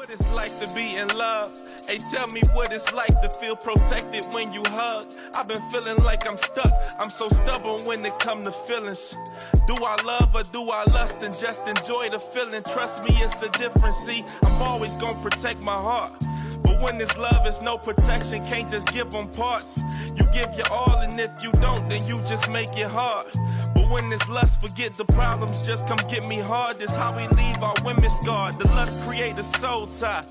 what it's like to be in love. Hey, tell me what it's like to feel protected when you hug. I've been feeling like I'm stuck. I'm so stubborn when it come to feelings. Do I love or do I lust and just enjoy the feeling? Trust me, it's a difference. See, I'm always gonna protect my heart. But when it's love, it's no protection. Can't just give them parts. You give your all, and if you don't, then you just make it hard. But when it's lust, forget the problems. Just come get me hard. This how we leave our women scarred. The lust create a soul tie.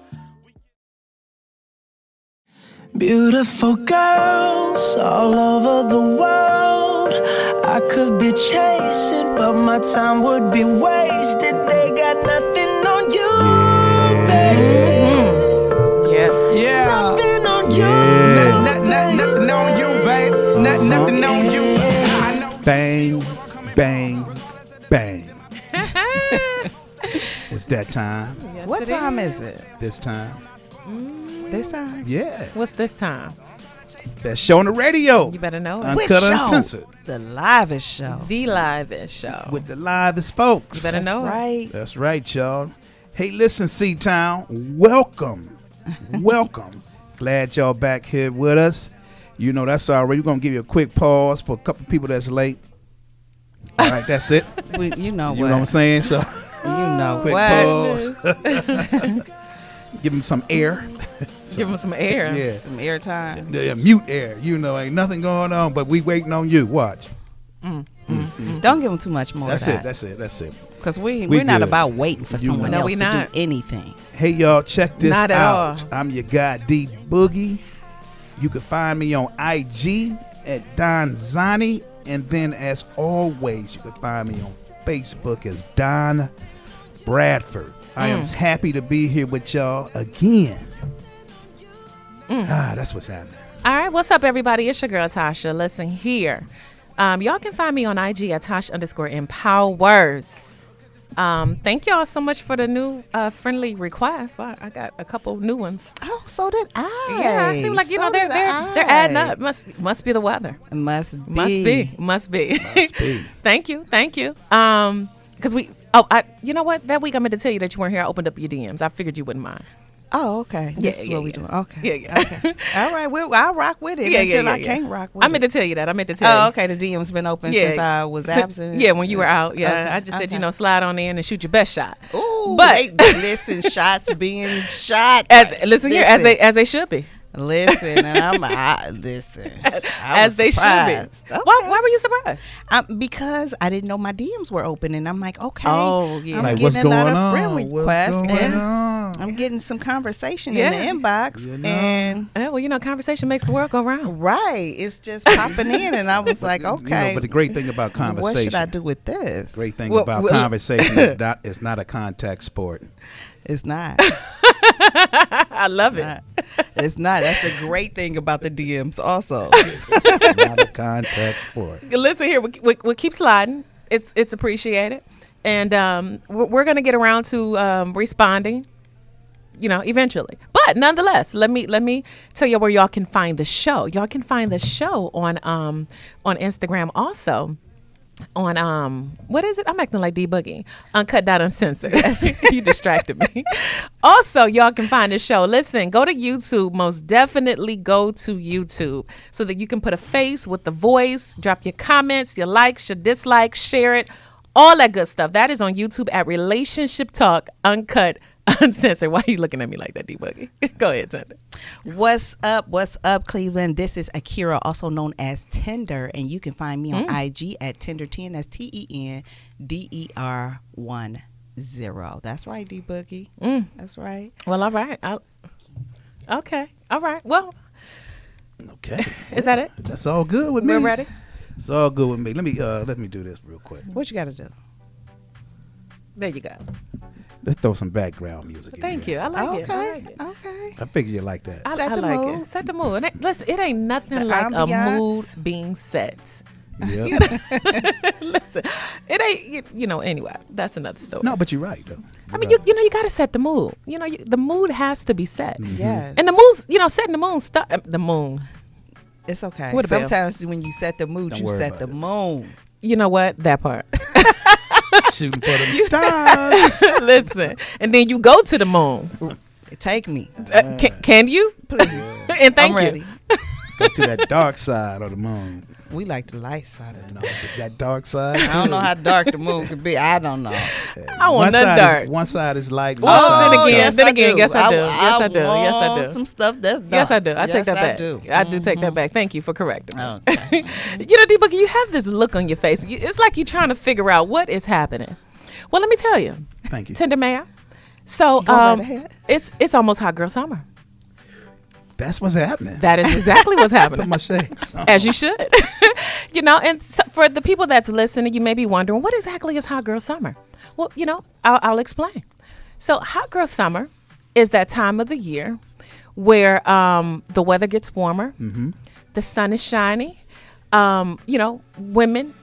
Beautiful girls all over the world. I could be chasing, but my time would be wasted. They got nothing on you, baby. Yes. Yeah. Nothing on you. Nothing on you, babe. Nothing on you. Bang, bang, bang. It's that time. Yes, What time is it? This time. This time? Yeah. What's this time? Best show on the radio. You better know it. Uncut, uncensored. The livest show. The livest show. With the livest folks. You better know it. Right. That's right, y'all. Hey, listen, C-Town. Welcome. Welcome. Glad y'all back here with us. You know, that's all right. We're going to give you a quick pause for a couple people that's late. All right, that's it. You know You know what I'm saying? So, You know quick what? pause. Give them some air. Give them some air. Yeah. Some airtime. Yeah, mute air. You know, ain't nothing going on, but we waiting on you. Watch. Don't give them too much more That's of it. that. That's it. That's it. Because we're not good. about waiting for You someone know. No, else we to not. do anything. Hey, y'all, check this Not at out. all. I'm your guy, D Boogie. You can find me on IG at Don Zani. And then, as always, you can find me on Facebook as Don Bradford. I am happy to be here with y'all again. That's what's happening. All right, what's up, everybody? It's your girl, Tasha. Listen here. Y'all can find me on IG at Tosh_empowers. Thank y'all so much for the new friendly requests. Wow, I got a couple new ones. Oh, so did I. Yeah, it seems like they're adding up. Must be the weather. Must be. Must be. Must be. Thank you. Because you know what? That week I meant to tell you that you weren't here. I opened up your DMs. I figured you wouldn't mind. Oh, okay. This is Yeah, what we doing. Okay. Yeah. Okay. All right. Well, I'll rock with it until I can't rock with it. I meant to tell you that. I meant to tell you. Oh, okay. The DM's been open since I was absent. Yeah, when you were out. Yeah, Okay, I just said, okay. slide on in and shoot your best shot. Ooh, But listen, shots being shot. Listen here, as they should be. Listen, and listen. As they should be. Okay. Why were you surprised? Because I didn't know my DMs were open, and I'm like, okay. Oh, yeah. I'm Like, getting what's a lot going of friend on? requests, What's going and on? I'm getting some conversation Yeah. in the inbox, You know. and Well, conversation makes the world go round. right, it's just popping in, and I was like, You know, okay. but the great thing about conversation. What should I do with this? Great thing Well, about well- conversation is it's not a contact sport. It's not. I love it. It's not. That's the great thing about the DMs also. It's not a contact sport. Listen here, we keep sliding. It's appreciated, and we're gonna get around to responding, eventually. But nonetheless, let me tell you where y'all can find the show. Y'all can find the show on Instagram also. On what is it? I'm acting like D Boogie. Uncut, uncensored. You distracted me. Also, y'all can find the show. Listen, go to YouTube. Most definitely go to YouTube so that you can put a face with the voice. Drop your comments, your likes, your dislikes, share it, all that good stuff. That is on YouTube at Relationship Talk Uncut Uncensored. Why are you looking at me like that, D Boogie? Go ahead, Tender. What's up, Cleveland? This is Akira, also known as Tender, and you can find me on IG at Tender10. That's TENDER10. That's right, D Boogie. That's right. Well, all right. Okay. All right. Well, Okay. is that it? That's all good with me. We're ready? It's all good with me. Let me do this real quick. What you got to do? There you go. Let's throw some background music in Thank here. you. I like it. I Okay. like it. Okay. I figured you like that. I Set the like mood. it. Set the mood. Listen, it ain't nothing The like a ambiance. mood being set. Yeah. Listen, it ain't, anyway, that's another story. No, but you're right, though. I mean, you got to set the mood. The mood has to be set. Yes. And the mood's, setting the moon, the moon. It's okay. What about- Sometimes when you set the mood, Don't you worry set about the it. moon. You know what? That part. Shooting for them stars. Listen. And then you go to the moon. Take me. Can you? Please. And thank I'm you. ready. Go to that dark side of the moon. We like the light side of the moon. That dark side. I don't know how dark the moon could be. I don't know. I want nothing dark. One side is light. Well, one side then is again, dark. yes, I do. Yes, I do. Yes, I want do. some stuff that's dark. Yes, I do. I take that back. I do take that back. Thank you for correcting me. Okay. You know, D-Boogie, you have this look on your face. It's like you're trying to figure out what is happening. Well, let me tell you. Thank you. Tender May I? So Go right ahead. it's almost hot girl summer. That's what's happening. That is exactly what's Put happening. my shades on. As you should. You know, and so for the people that's listening, you may be wondering, what exactly is hot girl summer? Well, you know, I'll explain. So hot girl summer is that time of the year where the weather gets warmer, the sun is shiny, you know, women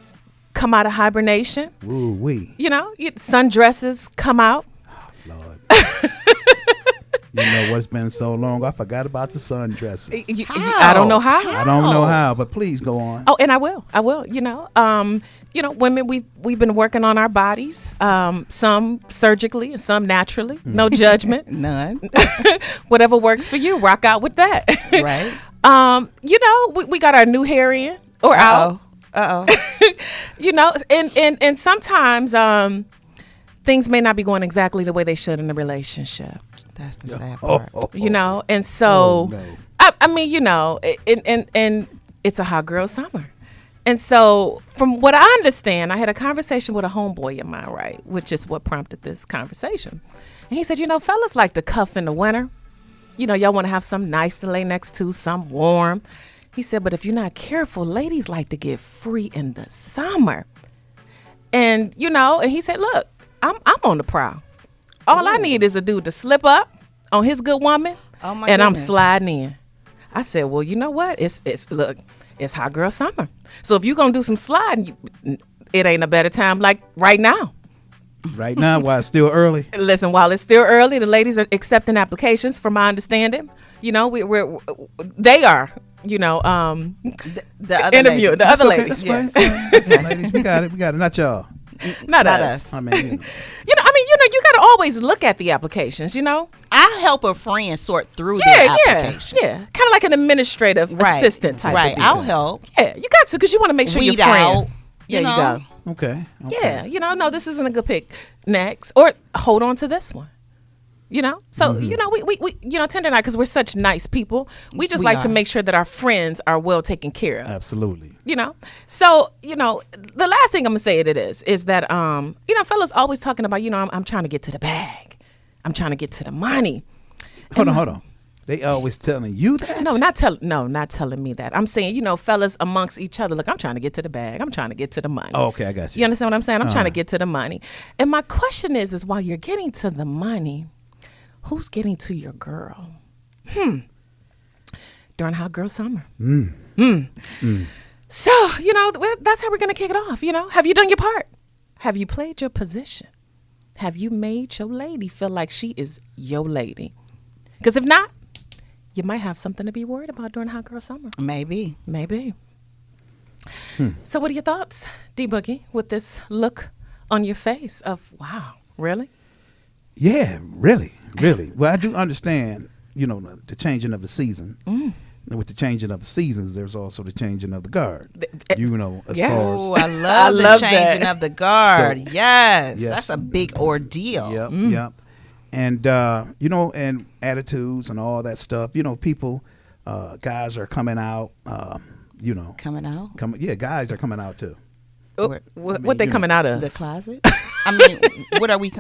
come out of hibernation. Ooh wee, You know, sundresses come out. Lord. You know what's been so long? I forgot about the sundresses. I don't know how. I don't know how, but please go on. Oh, and I will. You know, women, we've been working on our bodies, some surgically and some naturally. No judgment. None. Whatever works for you, rock out with that. Right. You know, we got our new hair in or out. You know, and sometimes things may not be going exactly the way they should in the relationship. That's the sad part. You know, and so no. I mean, you know, and it's a hot girl summer. And so from what I understand, I had a conversation with a homeboy of mine, right, which is what prompted this conversation. And he said, you know, fellas like to cuff in the winter. You know, y'all want to have something nice to lay next to, some warm. He said, but if you're not careful, ladies like to get free in the summer. And, you know, and he said, look, I'm on the prowl. All I need is a dude to slip up on his good woman, Oh my and I'm goodness. sliding in. I said, well, you know what? It's hot girl summer. So if you're gonna do some sliding, it ain't a better time like right now. Right now, while it's still early. Listen, while it's still early, the ladies are accepting applications. From my understanding, you know, they are. You know, The other interview ladies. the other Okay, ladies, that's fine. Ladies, we got it. Not y'all. not Not us. us. I mean, you know. You know, I mean, you know, you got to always look at the applications. You know, I'll help a friend sort through yeah, their yeah, applications. yeah, kind of like an administrative assistant type. Right. Of deal. I'll help. Yeah, you got to because you want to make sure Weed your friend. out. Yeah, you you know? go. Okay. Yeah, you know, no, this isn't a good pick. Next, or hold on to this one. You know, so you know, we you know, Tender and I, because we're such nice people, we just We like to are. make sure that our friends are well taken care of. Absolutely. You know, so you know, the last thing I'm gonna say it is that you know, fellas always talking about, you know, I'm trying to get to the bag, I'm trying to get to the money. Hold on. They always telling you that? Not telling me that. I'm saying, you know, fellas amongst each other, look, I'm trying to get to the bag, I'm trying to get to the money. Oh, okay, I got you. You understand what I'm saying? I'm trying to get to the money. And my question is while you're getting to the money, who's getting to your girl? During hot girl summer. So, you know, that's how we're going to kick it off. You know, have you done your part? Have you played your position? Have you made your lady feel like she is your lady? Because if not, you might have something to be worried about during hot girl summer. Maybe. So what are your thoughts, D-Boogie, with this look on your face of, wow, really? Yeah, really. Well, I do understand, you know, the changing of the season. And with the changing of the seasons, there's also the changing of the guard. You know, as Yeah. far as Oh, I love the love changing that. of the guard. So- yes. Yes. That's a big ordeal. Yep. And you know, and attitudes and all that stuff. You know, people, guys are coming out. You know, Coming out? guys are coming out too. What they coming out of? The closet? I mean, what are we?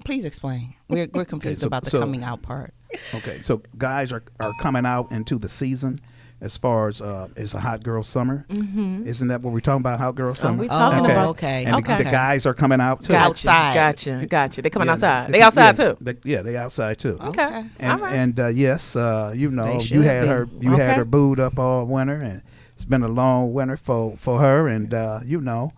Please explain. We're confused so- about the so- coming out part. Okay, so guys are coming out into the season as far as it's a hot girl summer. Isn't that what we're talking about? Hot girl summer. we talking okay. about- okay. And Okay. the guys are coming out too. Outside. Gotcha. They coming Yeah, outside. They outside yeah, too. They outside too. Okay. And, All right. and yes, you know, They you should had be. her, Okay. had her booed up all winter, and it's been a long winter for her. And you know,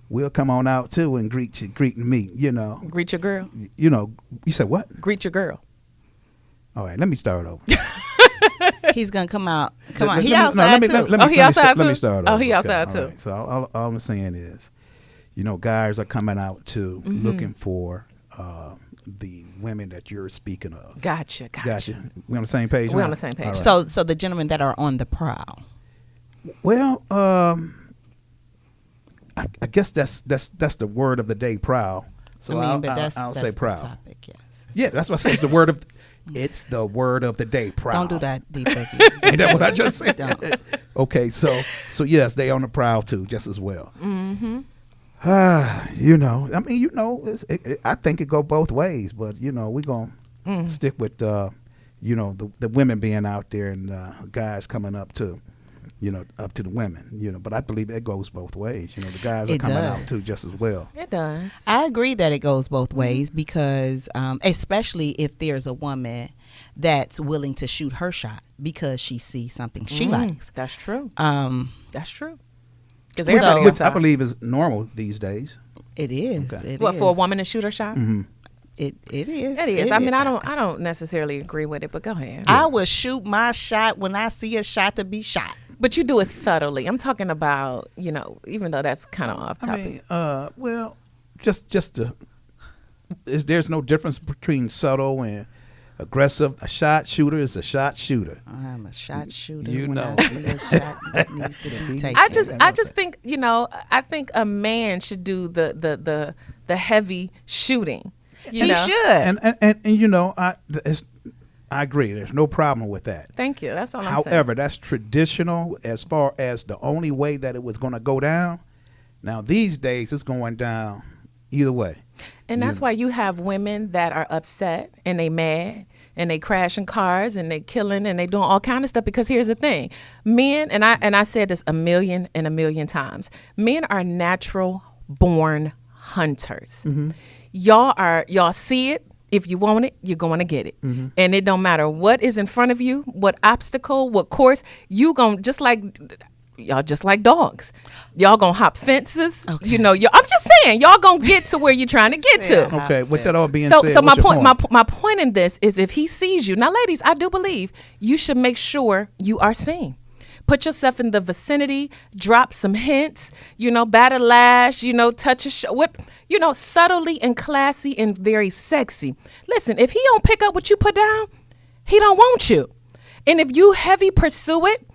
we'll come on out too and greet and meet. You know, Greet your girl. you know. You said what? Greet your girl. All right, let me start over. He's gonna come out. Come on. Let He me- no, outside let me- too. let me- Oh, he let me outside start- Let too? me start Oh, over. he outside all too. right. So all I'm saying is, you know, guys are coming out too, looking for the women that you're speaking of. Gotcha. We on the same page? We're now? on the same page. All right. So the gentlemen that are on the prowl. Well, I guess that's the word of the day, prowl. So I'll say the prowl. topic, yes. Yeah, that's what I say. It's the word of. It's the word of the day, prowl. Don't do that, D. Boogie. Ain't that what I just said? Don't. Okay, so yes, they on the prowl too, just as well. Mm-hmm. I think it go both ways, but we gonna stick with the women being out there and guys coming up to the women, but I believe it goes both ways. The guys are coming out too just as well. It does. I agree that it goes both ways because especially if there's a woman that's willing to shoot her shot because she sees something she likes. That's true. That's true. Because Which I believe is normal these days. It is. Okay. It what is. for a woman to shoot her shot? Mm-hmm. It is. It is. I mean, I don't necessarily agree with it, but go ahead. I will shoot my shot when I see a shot to be shot. But you do it subtly. I'm talking about, even though that's kind of off topic. I mean, there's no difference between subtle and aggressive. A shot shooter is a shot shooter. I'm a shot shooter. You when know. I see a shot that needs to be taken. I just think, I think a man should do the heavy shooting. He should. And I agree. There's no problem with that. Thank you. That's all I'm saying. However, that's traditional as far as the only way that it was going to go down. Now, these days, it's going down either way. And that's why you have women that are upset and they mad and they crashing cars and they killing and they doing all kind of stuff. Because here's the thing. Men, and I said this a million times, men are natural born hunters. Mm-hmm. Y'all see it. If you want it, you're going to get it. Mm-hmm. And it don't matter what is in front of you, what obstacle, what course, you going just like dogs. Y'all going to hop fences. Okay. I'm just saying, y'all going to get to where you're trying to get to. Okay, with that all being said, so my point in this is if he sees you. Now, ladies, I do believe you should make sure you are seen. Put yourself in the vicinity, drop some hints, bat a lash, touch a subtly and classy and very sexy. Listen, if he don't pick up what you put down, he don't want you. And if you heavy pursue it,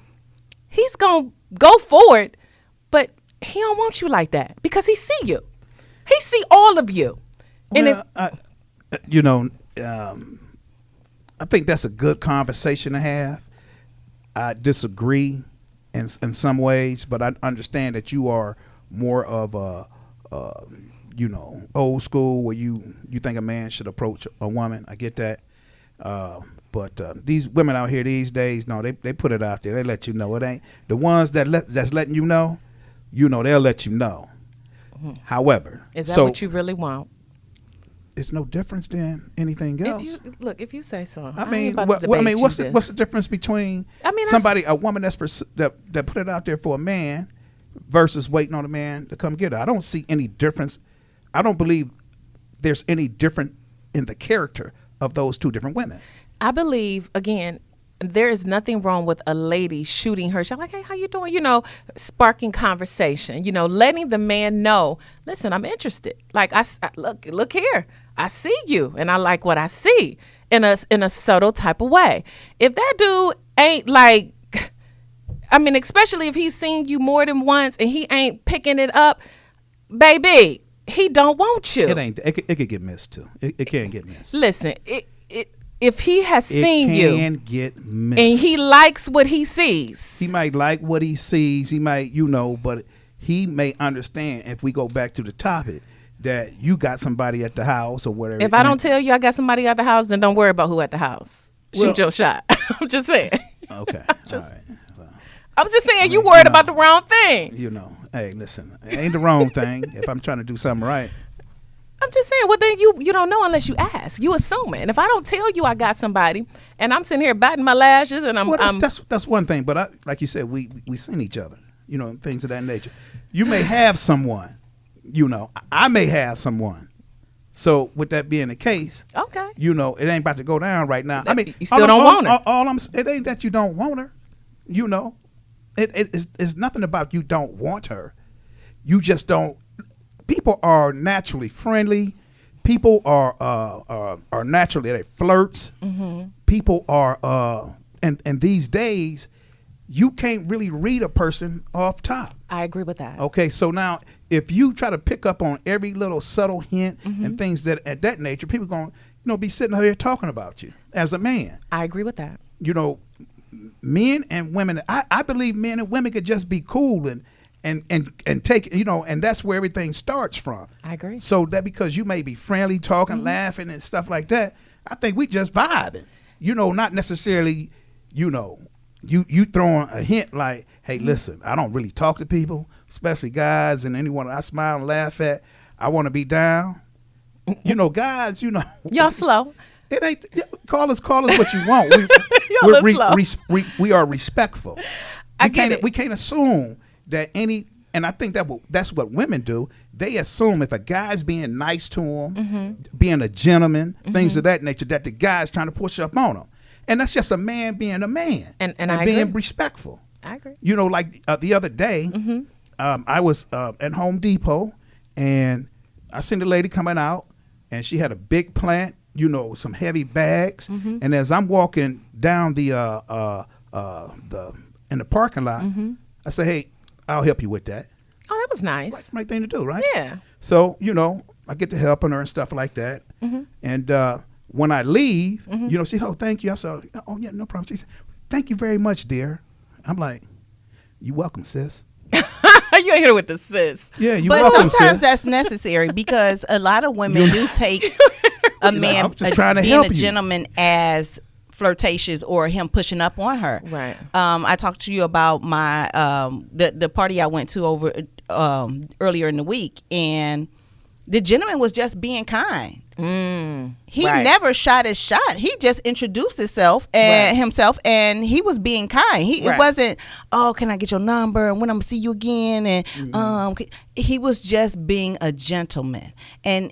he's going to go for it, but he don't want you like that because he see you. He see all of you. Well, and I think that's a good conversation to have. I disagree in some ways, but I understand that you are more of a, old school where you think a man should approach a woman. I get that. But these women out here these days, no, they put it out there. They let you know. It ain't the ones that's letting you know, they'll let you know. Mm-hmm. However, is that what you really want? It's no difference than anything else. If you say so. I mean, what's the difference between a woman that put it out there for a man versus waiting on a man to come get her? I don't see any difference. I don't believe there's any difference in the character of those two different women. I believe, again, there is nothing wrong with a lady shooting her shot, like, hey, how you doing? Sparking conversation, letting the man know, listen, I'm interested. Like, I look here. I see you and I like what I see in a subtle type of way. If that dude ain't like, especially if he's seen you more than once and he ain't picking it up, baby, he don't want you. It could get missed too. It can get missed. Listen, if he has seen you, it can get missed. And he likes what he sees. He might like what he sees. He might, but he may understand if we go back to the topic that you got somebody at the house or whatever. If I don't tell you I got somebody at the house, then don't worry about who at the house. Shoot your shot. I'm just saying. Okay. All right. Well, I'm just saying you worried about the wrong thing. Hey, listen, it ain't the wrong thing if I'm trying to do something right. I'm just saying, well, then you don't know unless you ask. You assume it. And if I don't tell you I got somebody and I'm sitting here batting my lashes and that's one thing. But like you said, we seen each other, things of that nature. You may have someone, I may have someone. So with that being the case, okay, it ain't about to go down right now. You still don't want her. It ain't that you don't want her. It's nothing about you don't want her. You just don't. People are naturally friendly. people are naturally they flirts. People are and these days you can't really read a person off top. I agree with that. Okay, so now if you try to pick up on every little subtle hint and things that at that nature, people going be sitting here talking about you as a man. I agree with that. Men and women. I believe men and women could just be cool and take and that's where everything starts from. I agree. So that because you may be friendly, talking, laughing, and stuff like that, I think we just vibing. Not necessarily. You throwing a hint like, hey, listen, I don't really talk to people, especially guys and anyone I smile and laugh at. I want to be down. Guys, Y'all slow. It ain't call us what you want. We are respectful. I get it. We can't assume that and I think that's what women do. They assume if a guy's being nice to them, being a gentleman, things of that nature, that the guy's trying to push up on them. And that's just a man being a man and being agree. respectful. I agree. Like the other day, I was at Home Depot and I seen the lady coming out and she had a big plant, some heavy bags. And as I'm walking down in the parking lot, I say, hey, I'll help you with that. Oh, that was nice. Right thing to do, right? Yeah. So, I get to helping her and stuff like that. And when I leave, she said, oh, thank you. I said, oh, yeah, no problem. She said, thank you very much, dear. I'm like, you welcome, sis. You ain't here with the sis. Yeah, you But welcome, sometimes sis. that's necessary because a lot of women do take a man I'm just trying to being help a you. gentleman as flirtatious or him pushing up on her. Right. I talked to you about my the party I went to over earlier in the week, and the gentleman was just being kind. He right. never shot his shot. He just introduced himself and he was being kind. It Right. wasn't, oh, can I get your number and when I'm gonna see you again? And he was just being a gentleman. And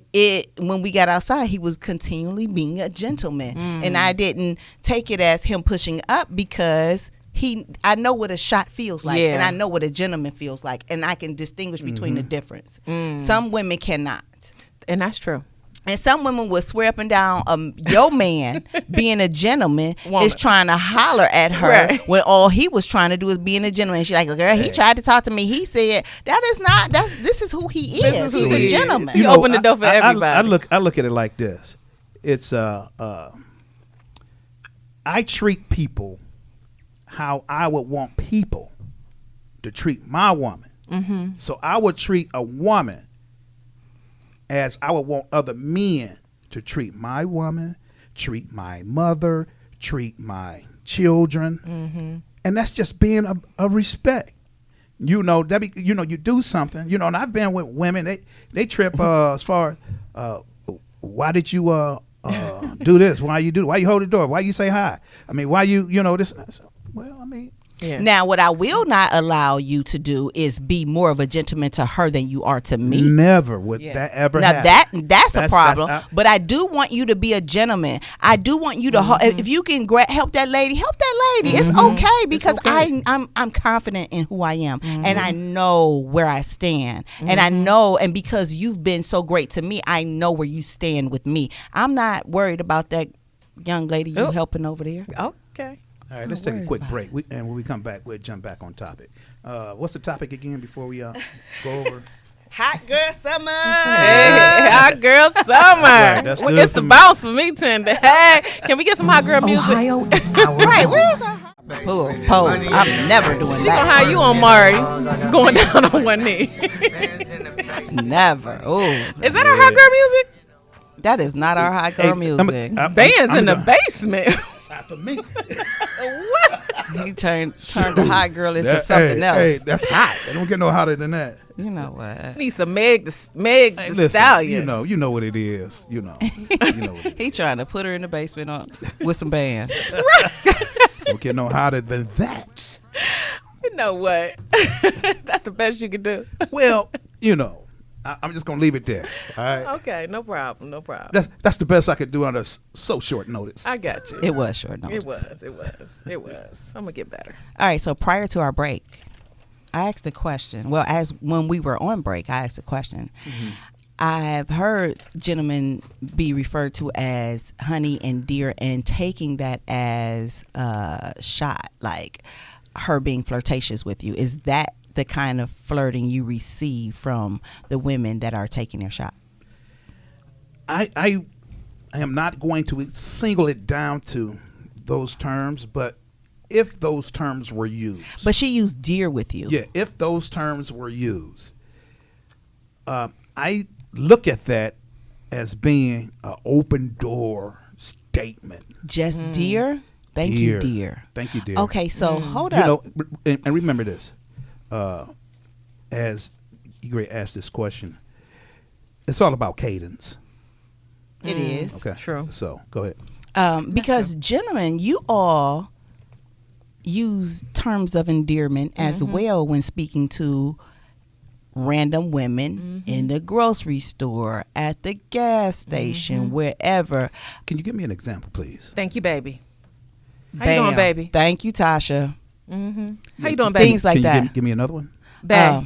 when we got outside, he was continually being a gentleman. And I didn't take it as him pushing up because I know what a shot feels like, Yeah. and I know what a gentleman feels like, and I can distinguish between the difference. Some women cannot. And that's true. And some women will swear up and down your man being a gentleman is trying to holler at her Right. when all he was trying to do is being a gentleman. And she's like, girl, he tried to talk to me. He said, this is who he is. He's a gentleman. You open the door for everybody. I look at it like this. It's I treat people how I would want people to treat my woman. So I would treat a woman as I would want other men to treat my woman, treat my mother, treat my children. And that's just being a respect. You do something, and I've been with women, they trip as far as why did you do this? Why you hold the door? Why you say hi? I mean, why you this? Well, I mean, Yeah. Now, what I will not allow you to do is be more of a gentleman to her than you are to me. never would that ever Now happen. that's a problem. But I do want you to be a gentleman. I do want you to if you can help that lady, help that lady. It's okay because I'm confident in who I am and I know where I stand and I know, and because you've been so great to me, I know where you stand with me. I'm not worried about that young lady you helping over there. Okay. All right, let's take a quick break. And when we come back, we'll jump back on topic. What's the topic again before we go over? Hot girl summer. Hey, hot girl summer. Right, that's Well, good it's for the me. bounce for me, Tender. Hey, can we get some hot girl music? Ohio is our Right, where's our pose? I'm never doing She gonna that. hire you on Mari, going down on one knee. Never. Oh, Is that our hot girl music? that is not our hot girl music. Band's in the basement. Not for me. He turned the hot girl into something else. Hey, that's hot. They don't get no hotter than that. You know what? Need some Meg the Listen, Stallion. you know what it is. You know what it is. He trying to put her in the basement with some bands. Don't get no hotter than that. You know what? That's the best you can do. Well, I'm just gonna leave it there. All right. Okay, no problem. No problem. That's the best I could do under so short notice. I got you. It was short notice. It was. I'm gonna get better. All right, so prior to our break, I asked a question. Well, as when we were on break, I asked a question. I've heard gentlemen be referred to as honey and dear, and taking that as a shot, like her being flirtatious with you. Is that the kind of flirting you receive from the women that are taking their shot? I am not going to single it down to those terms, but if those terms were used. But she used dear with you. Yeah, if those terms were used, I look at that as being an open door statement. Just dear? Thank you, dear. Thank you, dear. Okay, so hold You up. know, and remember this, as you asked this question, it's all about cadence. It is. Okay. True. So go ahead. Because gentlemen, you all use terms of endearment as well when speaking to random women in the grocery store, at the gas station, wherever. Can you give me an example, please? Thank you, baby. How you doing, baby? Thank you, Tasha. How you doing, baby? Things like Can you that. give me another one? Babe.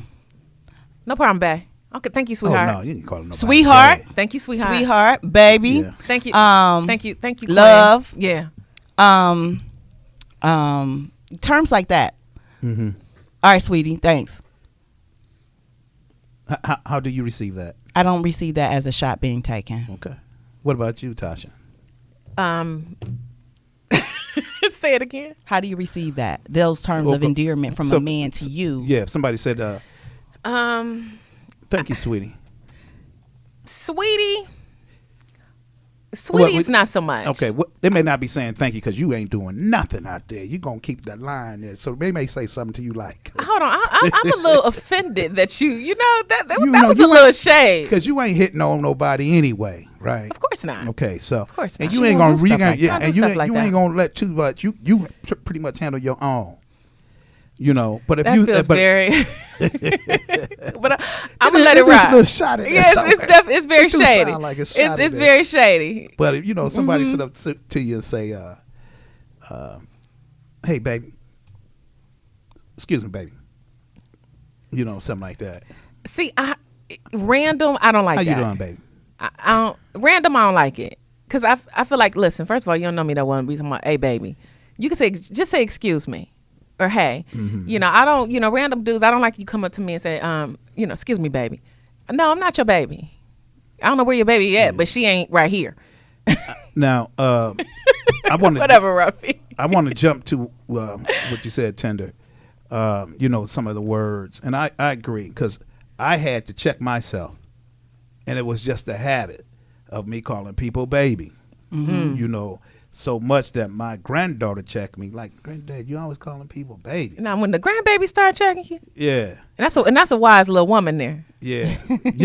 No problem, babe. Okay, thank you, sweetheart. Oh no, you didn't call it nobody. Sweetheart. Babe. Thank you, sweetheart. Sweetheart, baby. Yeah. Thank you. Thank you. Thank you, Queen. Love. Yeah. Terms like that. Mm-hmm. All right, sweetie, thanks. How do you receive that? I don't receive that as a shot being taken. Okay. What about you, Tasha? Say it again. How do you receive that? Those terms of endearment from a man to you. Yeah, if somebody said, thank you, sweetie. Sweetie's not so much. Okay, they may not be saying thank you because you ain't doing nothing out there. You're going to keep that line there. So they may say something to you like. Hold on. I'm a little offended that that know, was you a little shade. Because you ain't hitting on nobody anyway, right? Of course not. Okay, so. Of course not. And you She ain't won't going do stuff like that. and Don't do stuff like you that. ain't going to let too much. You pretty much handle your own. You know, but if That you feels very. But I'm gonna let it it rock. is a little shot at that. Yes, it's very It do shady. sound like it's shot at It's that. very shady. But if, somebody sit up to you and say, "Hey, baby, excuse me, baby," something like that. See, random. I don't like How that. you doing, baby? I don't random. I don't like it because I feel like, listen. First of all, you don't know me that well. Be talking about, hey, baby. You can just say excuse me. Or hey, I don't, random dudes. I don't like you come up to me and say, excuse me, baby. No, I'm not your baby. I don't know where your baby at, but she ain't right here. Now, I want to Whatever, Ruffy. I want to jump to what you said, Tender. Some of the words, and I agree because I had to check myself, and it was just a habit of me calling people baby. So much that my granddaughter checked me like, "Granddad, you always calling people baby." Now, when the grandbaby start checking you, Yeah, and that's a wise little woman there. yeah.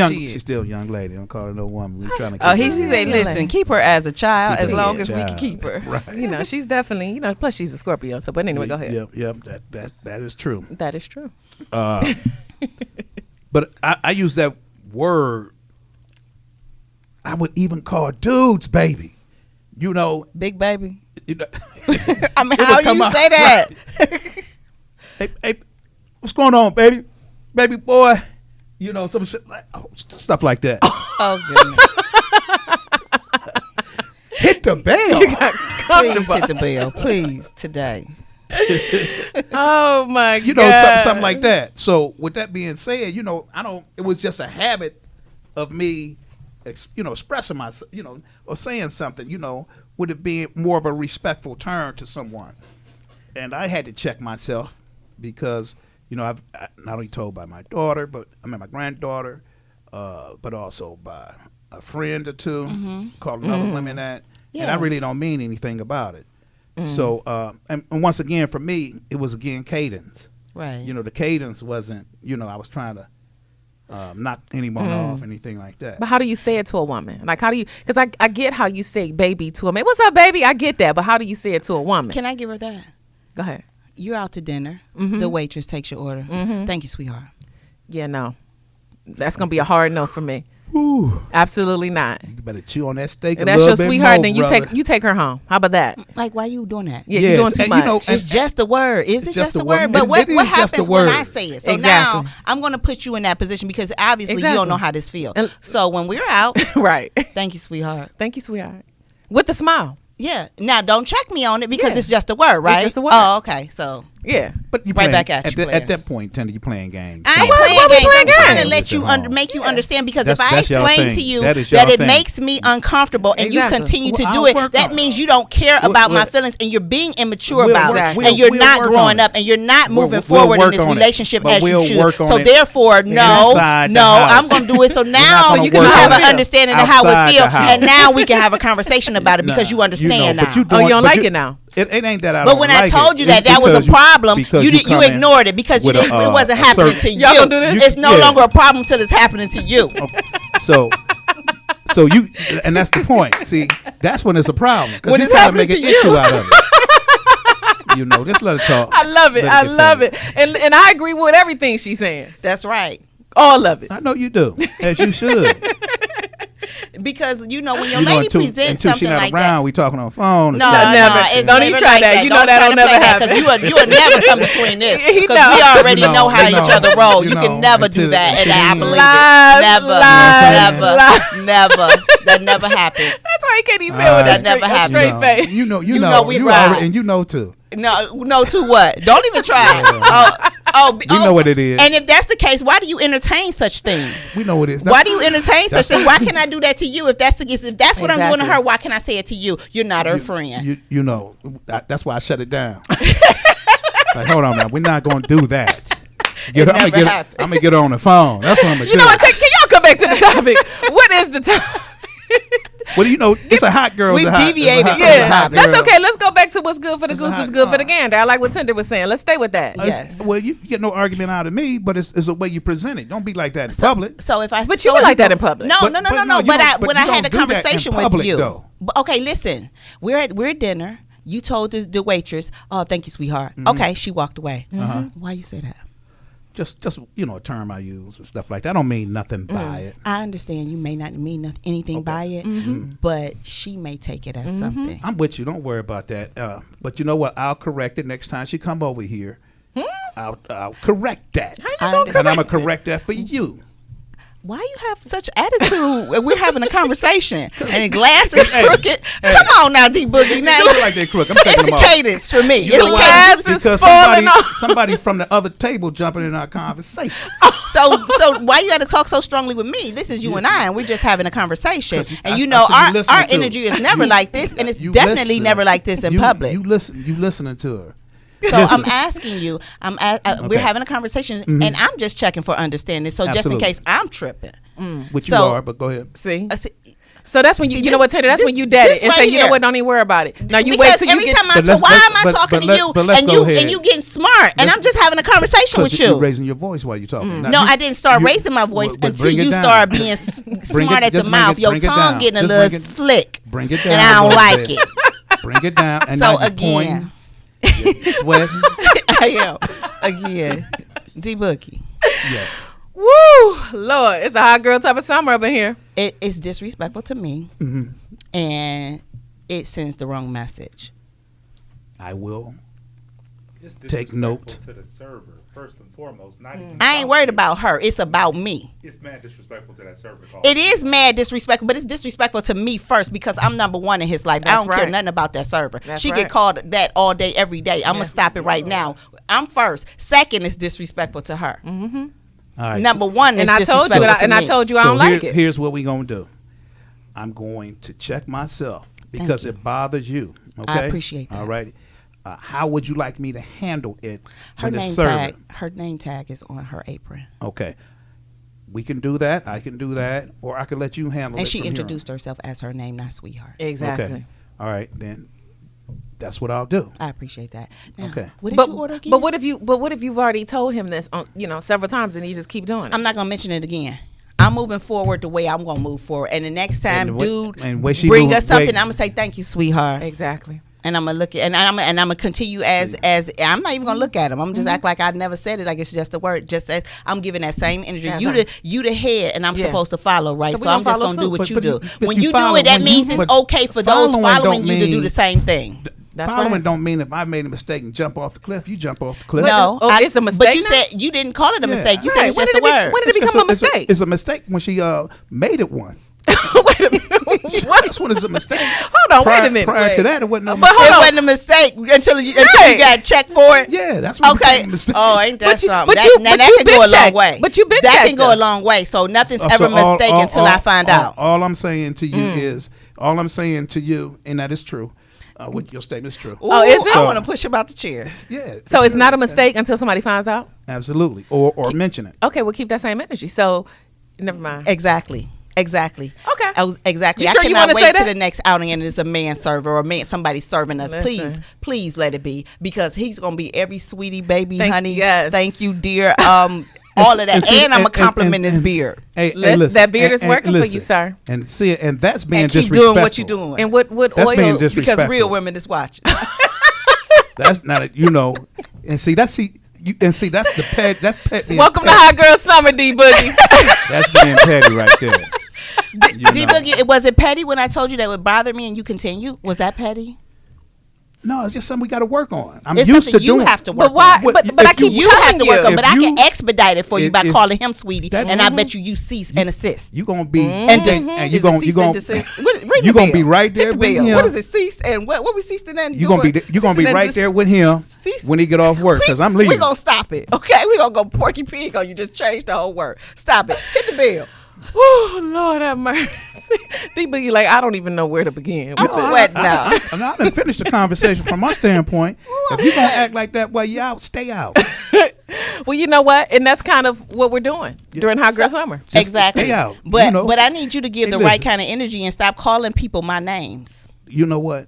She's still a young lady. Don't call her no woman. We're trying to. Oh, he said, listen, keep her as a child as long as we can child. keep her. Right. She's definitely, plus she's a Scorpio. So, but anyway, go ahead. Yep. That is true. That is true. But I use that word. I would even call dudes baby. Big baby. I mean, how do you say that? Right. Hey, what's going on, baby? Baby boy. Some stuff like that. Oh, goodness. Hit the bell. Please hit the bell. Please, today. Oh, my God. Something like that. So with that being said, it was just a habit of me expressing myself, or saying something, would it be more of a respectful turn to someone? And I had to check myself because, I've not only told by my daughter, but my granddaughter, but also by a friend or two, calling other women that. Yes. And I really don't mean anything about it. So, and once again, for me, it was again cadence. Right. The cadence wasn't, I was trying to knock anyone off, anything like that. But how do you say it to a woman? Like, how do you, because I get how you say baby to a man. What's up, baby? I get that. But how do you say it to a woman? Can I give her that? Go ahead. You're out to dinner. The waitress takes your order. Thank you, sweetheart. Yeah, no. That's going to be a hard no for me. Whew. Absolutely not. You better chew on that steak. If a that's little your bit sweetheart, more, then you brother. take her home. How about that? Like, why you doing that? Yeah, Yes, you're doing too and you much. know, It's just a word. Is it just a word? But It what is just a happens when word. I say it? So Exactly. now I'm going to put you in that position because obviously you Exactly. don't know how this feels. And- So when we're out, Right. thank you, sweetheart. Thank you, sweetheart. With the smile. Yeah. Now don't check me on it because Yeah. it's just a word, right? just a word. Oh, okay. So Yeah. But you Right playing, back at you, player. at that point, Tender, you playing games. I ain't Come on. playing why we games. playing I'm trying to games? let you Home. make you understand because if I That's y'all explain thing. to you That is that y'all it thing. makes me uncomfortable and you Exactly. continue to Well, do I'll it, work that on means you don't care about my well, feelings and you're being immature we'll about work- it we'll- and you're we'll not work growing on up and you're not moving We'll forward in work this on it, relationship but as we'll you work should. on So it therefore, no, inside the I'm house. going to do it. So not now gonna you can work have on an it understanding of how outside it feels the house. and now we can have a conversation about it because you Nah, understand know, now. but you Oh, you doing- don't but like it now? It ain't that I But don't when like I told it. you It's that was a because you- problem, because you come in ignored it because with it wasn't a happening certain- to Y'all you. gonna do this? It's no Yeah. longer a problem until it's happening to you. So you, and that's the point. See, that's when it's a problem. 'cause When you it's trying to make happening an to issue you. out of it. You know, just let her talk. I love it. Let her I get love it. finished. And I agree with everything she's saying. That's right. All of it. I know you do, as you should. Because when your You know, lady presents until she something not like around, that. we talking on the phone. and No, stuff. never. it's Don't never even try like that. You know that'll never happen. Because you would never come between this. He Because know. we already You know, know how you each know, other roll. you You know, can never do until- that, and until I you- believe Lies, it. Never, lies, never. That never happened. That's why he can't even say it with That a never straight, a happened. straight face. You know, You know we you ride. already, and you know too. No, to what? Don't even try. We know what it is. And if that's the case, why do you entertain such things? We know what it is. Why do you entertain such things? Why can I do that to you? If that's the case, if that's what I'm doing to Exactly. her, why can I say it to you? You're not her friend. You know, that's why I shut it down. Like, hold on now, we're not going to do that. It never happened. I'm gonna get her on the phone. That's what I'm gonna You do. know what? Can y'all come back to the topic? What is the topic? Well, you know, it's a hot girl. We've it's a hot- deviated it's a hot- from it's a the hot topic. That's girl. okay. Let's go back to what's good for the It's a goose hot- is good for the gander. I like what Tinder was saying. Let's stay with that. Yes. Well, you get no argument out of me, but it's the way you present it. Don't be like that in public. So if I, But so you were if like that in public. No, But- no. but you But don't- when you I had a don't do that in conversation with public, you. though. But, okay, listen. We're at dinner. You told the waitress, "Oh, thank you, sweetheart." Okay, she walked away. Why you say that? Just a term I use and stuff like that. I don't mean nothing by it. I understand you may not mean anything by it, but she may take it as something. I'm with you. Don't worry about that. But you know what? I'll correct it next time she come over here. I'll correct that. I understand. And I'm gonna correct that for you. Why you have such attitude when we're having a conversation and the glass is crooked? Come on now, D Boogie. Now It look like they crook. I'm it's taking the them off. cadence for me. You It's know the why? cadence. Glass is Because falling off. somebody from the other table jumping in our conversation. So why you got to talk so strongly with me? This is you and I, and we're just having a conversation. 'Cause And I you know see you our listening to energy her. is never like this, and it's You definitely listen. never like this in public. You listening to her. So Listen. I'm asking you. We're having a conversation, and I'm just checking for understanding. So just in Absolutely. case I'm tripping. Which you So- are, but go ahead. See? See, So that's when you, See, you know what, Tinder? That's this- when you dead this it and say, right you know here. what, don't even worry about it. Now you because wait till you every get. time I But talk, let's- why am I but- talking but to you? but let's And go you ahead. and you getting smart, and I'm just having a conversation with You're you. raising your voice while you're talking. Now, No, you- I didn't start you- raising my voice but until bring it you down. start being Bring smart it- at the just bring mouth. it- Your bring it tongue down. getting a Just little bring it- slick, Bring it down. and I a don't little like bit. it. Bring it down. And So now you're again. pointing, you're sweating. I am again, D Boogie. Yes. Woo! Lord, it's a hot girl type of summer up in here. It is disrespectful to me, Mm-hmm. and it sends the wrong message. I will. It's Take note. disrespectful to the server first and foremost. Not even I ain't worried about her. It's about me. It's mad disrespectful to that server call. It is mad disrespectful, but it's disrespectful to me first because I'm number one in his life. I That's don't care right. nothing about that server. That's She right. get called that all day, every day. I'm gonna stop it right now. I'm first. Second is disrespectful to her. All right. Number one is And I told you, disrespectful to and I me. told you I don't like it. Here's what we're going to do. I'm going to check myself because you. it bothers you. Okay? I appreciate that. All right. How would you like me to handle it? Her when it's name served? tag. Her name tag is on her apron, Okay. We can do that. I can do that. Or I can let you handle it. and she from here on. introduced herself as her name, not sweetheart. Exactly. Okay. All right. Then that's what I'll do. I appreciate that. Now, Okay. What did But, you order again? but what if you've already told him this several times and you just keep doing it? I'm not gonna mention it again. I'm moving forward the way I'm gonna move forward, and the next time, And the way- dude, and way she bring move- us something, way- I'm gonna say thank you, sweetheart. Exactly. And I'm gonna look at, and I'm gonna continue as I'm not even gonna look at them. I'm just act like I never said it, like it's just a word. Just as I'm giving that same energy. You the head, and I'm supposed to follow, right? So I'm just gonna do what you do. When you do it, that means it's okay for those following you to do the same thing. That's following right. don't mean if I made a mistake and jump off the cliff, you jump off the cliff. No, it's a mistake. But you now? said you didn't call it a mistake. You said it's When just did a word. When did it become a mistake? It's a mistake when she made it one. Wait a minute. What? This one is a mistake. Hold on, wait a minute. Prior to that, it wasn't no But mistake. It wasn't a mistake until you got checked for it. Yeah, that's what Okay. became a mistake. Oh, ain't that something? but That you can been go a long checked. way. But you been that checked, can go though. a long way. So nothing's So ever a mistake until I find out. All I'm saying to you is, all I'm saying to you, and that is true. What your statement is true. Oh, is it? I want to push him out the chair. Yeah. So it's not a mistake until somebody finds out? Absolutely. Or mention it. Okay, we'll keep that same energy. So, never mind. Exactly. Okay. Exactly. You sure I you cannot wanna wait say to that? the next outing and it's a man server or somebody serving us. Listen. Please let it be, because he's gonna be every sweetie baby, Thank- honey. yes. Thank you, dear. All of that, and I'm gonna compliment his beard. Hey, Listen, that beard is working for you, listen. sir. And see, and that's being And keep disrespectful. doing what you're doing. And what That's being oil? disrespectful. Because real women is watching. That's not a, and see that's that's the pet. That's pet. being Welcome to petty. Hot Girl Summer, D Boogie. That's being petty right there. D Boogie, was it petty when I told you that would bother me and you continue? Was that petty? No, it's just something we got to work on. I'm It's used to something you doing. have to work But why? on. But I keep You have telling to work on, you. but I If can you- expedite it for you by if- calling him sweetie, that- and I bet you cease and assist. You gonna be And just and you is it gonna cease you gonna and desist? Ring you the gonna be bell. right there Hit the with bell. him. What is it? Cease and what we ceased and then you gonna be right there with him Cease. when he get off work because I'm leaving. We gonna stop it, okay? We gonna go Porky Pig on you. Just change the whole word. Stop it. Hit the bell. Oh, Lord have mercy. D Boogie, like, I don't even know where to begin. I'm sweating now. I done finished the conversation from my standpoint. If you gonna act like that while you out, stay out. Well, you know what? And that's kind of what we're doing during Hot Girl Summer. Just Exactly. stay out. But You know? but I need you to give Hey, the right listen. kind of energy and stop calling people my names. You know what?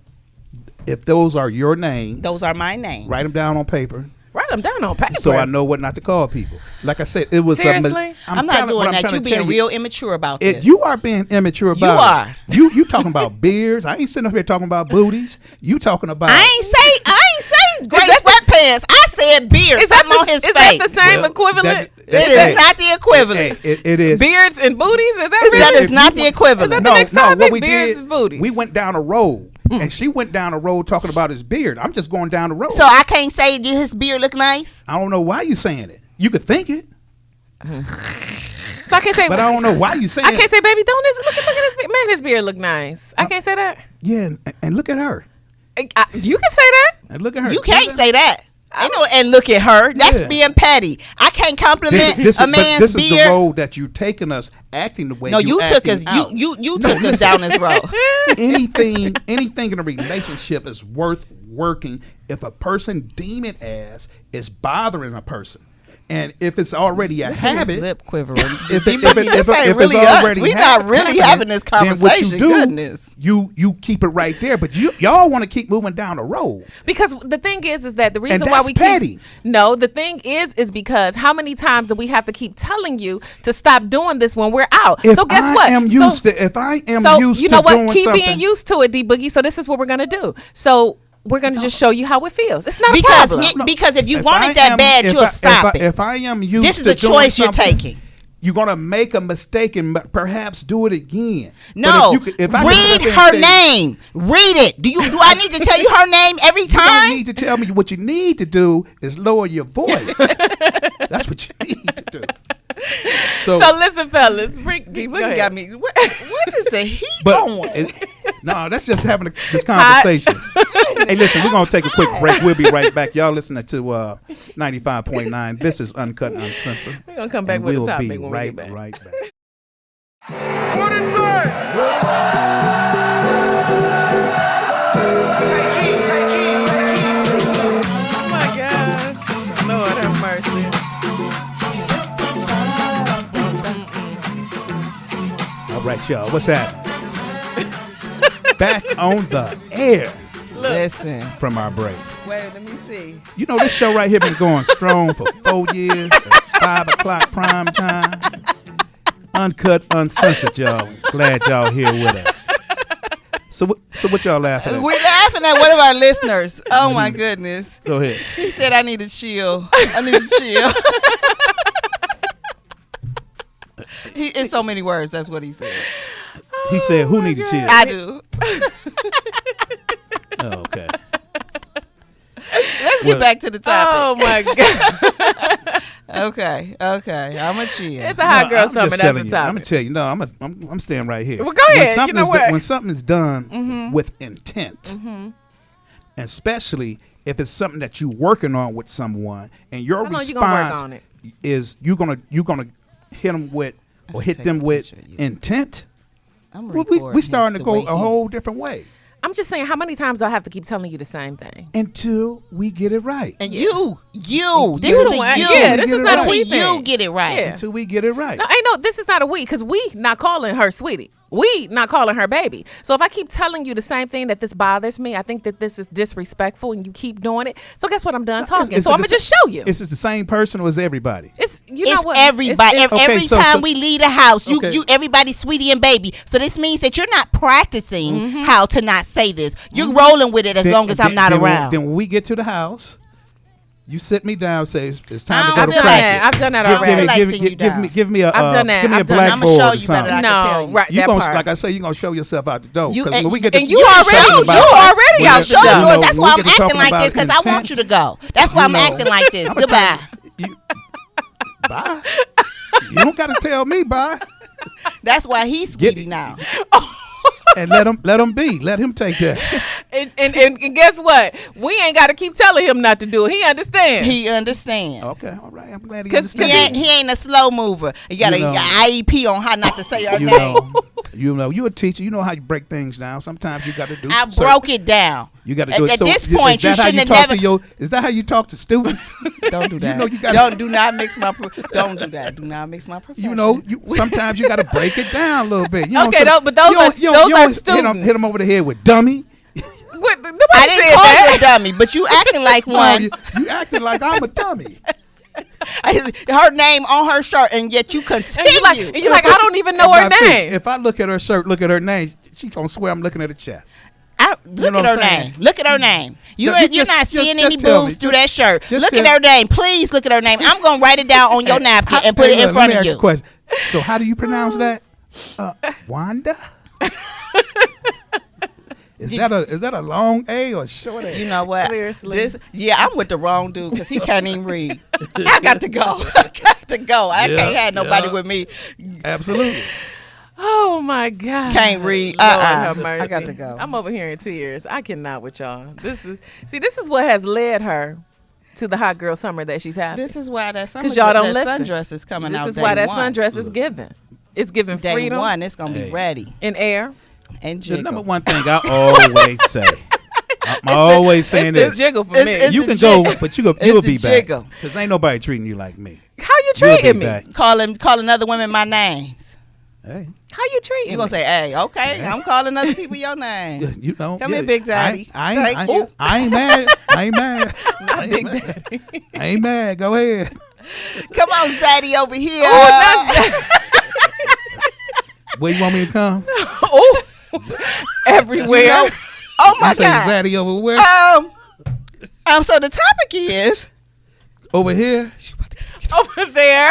If those are your names, Those are my names. write them down on paper Write them down on paper. so I know what not to call people. Like I said, it was Seriously? I'm not doing that. You being real immature about this. You are being immature about are. it. You talking about beards. I ain't sitting up here talking about booties. You talking about I ain't say gray sweatpants. I said beard. Is that Something on his is face. that the same Well, equivalent? It is not the equivalent. it is. Beards and booties? Is that That really? is not the equivalent. Is that the next topic? what we Beards did, and booties. we went down a road, and she went down a road talking about his beard. I'm just going down the road. So I can't say did his beard look nice? I don't know why you saying it. You could think it, So I can't say. but I don't know why you saying I can't it. say, baby, don't this look at his beard. Man, his beard look nice. I can't say that. Yeah, and look at her. You can say that. And look at her. You can't say that. I know, and look at her. That's Yeah. being petty. I can't compliment a man's this is the beard. road that you taking us acting the way No, you took us. acting out. You took us down this road. anything in a relationship is worth working if a person deem it as is bothering a person. And if it's already a habit, Lip quivering. if This ain't it's really us. already We not really happening, having this then what you conversation. do, Goodness. you keep it right there. But y'all want to keep moving down the road. Because the thing is that the reason And why that's we petty. No, the thing is because how many times do we have to keep telling you to stop doing this when we're out? If So guess I what? am used to, if I am so used you to know what? doing Keep something, being used to it, D Boogie. So this is what we're gonna do. So we're gonna just show you how it feels. It's not a problem. Because if you If want I it that am- bad, if you'll I- stop it. If I am used This is to a doing choice you're something, taking. You're gonna make a mistake and perhaps do it again. No, if I could read sit there her and say, name. Read it. Do I need to tell you her name every You don't time? need to tell me. What you need to do is lower your voice. That's what you need to do. So listen, fellas, D Boogie got me. What is the heat but going? no, that's just having this conversation. Hey, listen, we're gonna take a quick break. We'll be right back. Y'all listening to 95.9. This is Uncut and Uncensored. We're gonna come back And with we'll a topic be when right, we get back. right back. What is that? Take heed, take heed, take heed. Oh my God, Lord have mercy. All right, y'all. What's happening? Back on the air Listen. from our break. Wait, let me see. You know, this show right here been going strong for 4 years. At 5 o'clock prime time. Uncut, uncensored, y'all. Glad y'all here with us. So what y'all laughing at? We're laughing listen at one of our listeners. Oh my goodness. Go ahead. He said I need to chill. I need to chill. In so many words, that's what he said. He said, "Who need to chill?" I do. Oh, okay. Let's get back to the topic. Oh my God. Okay. I'm a chill. It's a hot girl I'm summer. just That's telling the you. topic. I'm gonna tell you. No, I'm staying right here. Well, go ahead. You know what? When something is done with intent, and especially if it's something that you're working on with someone, and your How long you gonna work response on it? is you're gonna hit them with or hit them with intent. We starting to go a whole different way I'm just saying, how many times do I have to keep telling you the same thing? until we get it right. And you, this is the a one. you. Yeah, this is not a Until we you thing. get it right. Yeah. Until we get it right. No, ain't no. This is not a we, because we not calling her sweetie. We not calling her baby. So if I keep telling you the same thing that this bothers me, I think that this is disrespectful, and you keep doing it. So guess what? I'm done talking. Is So it I'm gonna just show you. Is this the same person or is everybody? It's you It's know what? everybody. It's- Okay, every so- time we leave the house, Okay. you everybody's sweetie and baby. So this means that you're not practicing how to not say this. You're rolling with it as long as I'm not around. Then when we get to the house, you sit me down and say, it's time to I go don't to feel practice. I've done that Give- already. give like sitting you down. Give me a I've done that. give me a I've done that. I'ma blackboard show or you something. better than I can tell No, you. right. You That gonna, part. like I say, you gonna show yourself out the door. You- 'Cause and- when we get to, and you when we already- talking about- you already when out we- the Show door. you George. know, That's when why we I'm get to acting talking like about this, because I want intent, you to go. That's why I'm acting like this. I'ma tell Goodbye. you, bye. You don't gotta tell me bye. That's why he's sweetie now. And let him be. Let him take that. And guess what? We ain't got to keep telling him not to do it. He understands. He understands. Okay, all right. I'm glad he 'Cause understands. He ain't a slow mover. You got You an know. IEP on how not to say her You name. know, you're a teacher. You know how you break things down. Sometimes you got to do. I certain- broke it down. You got to do it. At So this is point, you that how shouldn't have talk never. to your? Is that how you talk to students? Don't do that. know you gotta- Do not mix my. Don't do that. Do not mix my profession. You know, sometimes you got to break it down a little bit. You know, Okay, but those are students. Hit them over the head with dummy. What, nobody I didn't said call that. you a dummy, but you acting like No, one. you acting like I'm a dummy. Her name on her shirt, and yet you continue. And you're like, I don't even know her And I think name. If I look at her shirt, look at her name, she gonna swear I'm looking at her chest. Look know at what her I'm saying? name. Look at her name. No, You're just- not just- seeing just any tell me. boobs through that shirt. Just Look at tell- her name. Please look at her name. I'm gonna write it down on your napkin and put Hey, it in look, front let me of ask you. a question. So how do you pronounce that? Wanda? Is that a long A or a short A? You know what? Seriously. I'm with the wrong dude because he can't even read. I got to go. I got to go. I Yeah, can't have nobody yeah. with me. Absolutely. Oh my God. Can't read. Lord have I mercy. got to go. I'm over here in tears. I cannot with y'all. This is what has led her to the hot girl summer that she's having. This is why that Because y'all don't listen. sundress is coming This out. is why day that one. sundress is given. It's giving Day freedom one, it's gonna be Hey. ready in air. and The jiggle. number one thing I always say, I'm always saying It's the this. jiggle for It's- me. it's You the can go, jiggle. but It's you'll the be back. jiggle. Because ain't nobody treating you like me. How you You'll be treating me? back. calling other women my names. Hey, How you treating You me? gonna say, "Hey, okay, I'm calling other people your name." you know. Come yeah, here, Big Zaddy. Thank you. I ain't mad. I ain't mad. I ain't Big mad. Daddy. I ain't mad. Go ahead. Come on, Zaddy, over here. Where you want me to come? Oh, everywhere. Oh my I say God. Zaddy over where? So the topic is Over here. Over there.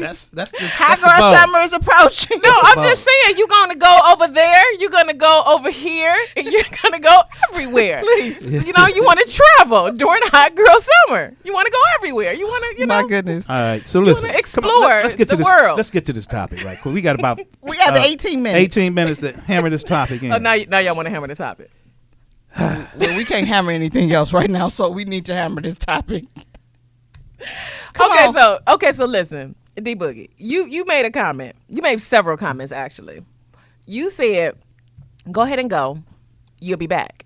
That's the hot girl ball. summer is approaching. No, I'm just saying you're gonna go over there, you're gonna go over here, and you're gonna go everywhere. Please. You know, you wanna travel during hot girl summer. You wanna go everywhere. You wanna, you know. My goodness. All right, so listen. wanna Come on, explore let's get the to this, world. Let's get to this topic right quick. We got about We have 18 minutes. 18 minutes to hammer this topic in. Oh, now y'all wanna hammer the topic. Well, we can't hammer anything else right now, so we need to hammer this topic. Okay, so listen, D Boogie, you made a comment. You made several comments actually. You said, "Go ahead and go. You'll be back."